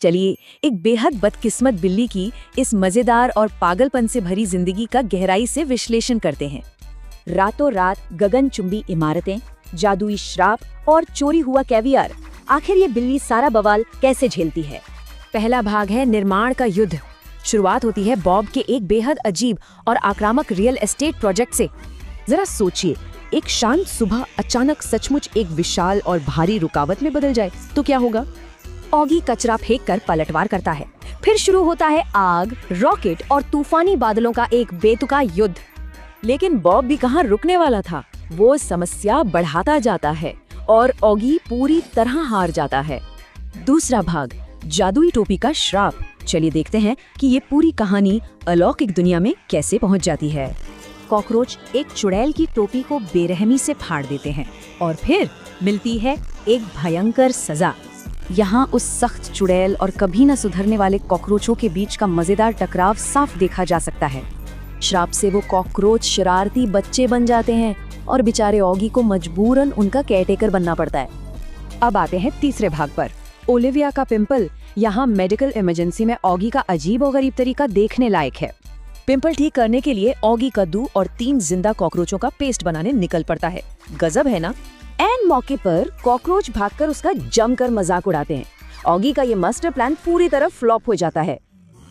चलिए एक बेहद बदकिस्मत बिल्ली की इस मजेदार और पागलपन से भरी जिंदगी का गहराई से विश्लेषण करते हैं। रातों रात गगनचुंबी इमारतें, जादुई श्राप और चोरी हुआ कैवियर, आखिर ये बिल्ली सारा बवाल कैसे झेलती है। पहला भाग है निर्माण का युद्ध। शुरुआत होती है बॉब के एक बेहद अजीब और आक्रामक रियल एस्टेट प्रोजेक्ट से। जरा सोचिए, एक शांत सुबह अचानक सचमुच एक विशाल और भारी रुकावट में बदल जाए तो क्या होगा। ऑगी कचरा फेंक कर पलटवार करता है। फिर शुरू होता है आग, रॉकेट और तूफानी बादलों का एक बेतुका युद्ध। लेकिन बॉब भी कहाँ रुकने वाला था। वो समस्या बढ़ाता जाता है और ऑगी पूरी तरह हार जाता है। दूसरा भाग, जादुई टोपी का श्राप। चलिए देखते हैं कि ये पूरी कहानी अलौकिक दुनिया में कैसे पहुंच जाती है। कॉकरोच एक चुड़ैल की टोपी को बेरहमी से फाड़ देते हैं और फिर मिलती है एक भयंकर सजा। यहाँ उस सख्त चुड़ैल और कभी न सुधरने वाले कॉकरोचों के बीच का मजेदार टकराव साफ देखा जा सकता है। श्राप से वो कॉकरोच शरारती बच्चे बन जाते हैं और बेचारे ऑगी को मजबूरन उनका केयरटेकर बनना पड़ता है। अब आते हैं तीसरे भाग पर, ओलिविया का पिंपल। यहाँ मेडिकल इमरजेंसी में ऑगी का अजीब और गरीब तरीका देखने लायक है। पिंपल ठीक करने के लिए ऑगी कद्दू और 3 जिंदा कॉकरोचों का पेस्ट बनाने निकल पड़ता है। गजब है ना। एन मौके पर कॉकरोच भागकर उसका जमकर मजाक उड़ाते हैं। ऑगी का ये मास्टर प्लान पूरी तरह फ्लॉप हो जाता है।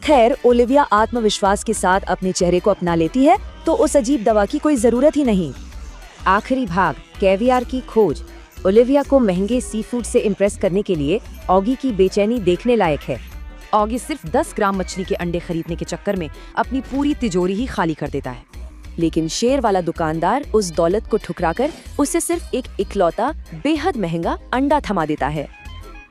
खैर, ओलिविया आत्मविश्वास के साथ अपने चेहरे को अपना लेती है तो उस अजीब दवा की कोई जरूरत ही नहीं। आखिरी भाग, कैवियर की खोज। ओलिविया को महंगे सी फूड से इम्प्रेस करने के लिए ऑगी की बेचैनी देखने लायक है। ऑगी सिर्फ 10 ग्राम मछली के अंडे खरीदने के चक्कर में अपनी पूरी तिजोरी ही खाली कर देता है। लेकिन शेर वाला दुकानदार उस दौलत को ठुकराकर उसे सिर्फ एक इकलौता बेहद महंगा अंडा थमा देता है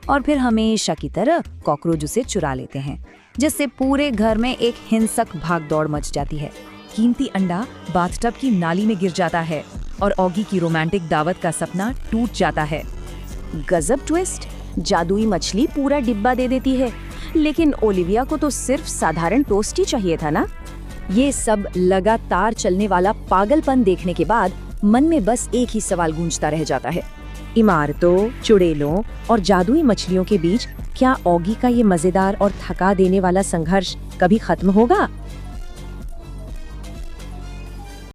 और फिर हमेशा की तरह कॉकरोच उसे चुरा लेते हैं, जिससे पूरे घर में एक हिंसक भागदौड़ मच जाती है। कीमती अंडा बाथटब की नाली में गिर जाता है और ऑगी की रोमांटिक दावत का सपना टूट जाता है। गजब ट्विस्ट, जादुई मछली पूरा डिब्बा दे देती है, लेकिन ओलिविया को तो सिर्फ साधारण टोस्ट ही चाहिए था ना। ये सब लगातार चलने वाला पागलपन देखने के बाद मन में बस एक ही सवाल गूंजता रह जाता है। इमारतों, चुड़ैलों और जादुई मछलियों के बीच क्या ऑगी का ये मजेदार और थका देने वाला संघर्ष कभी खत्म होगा?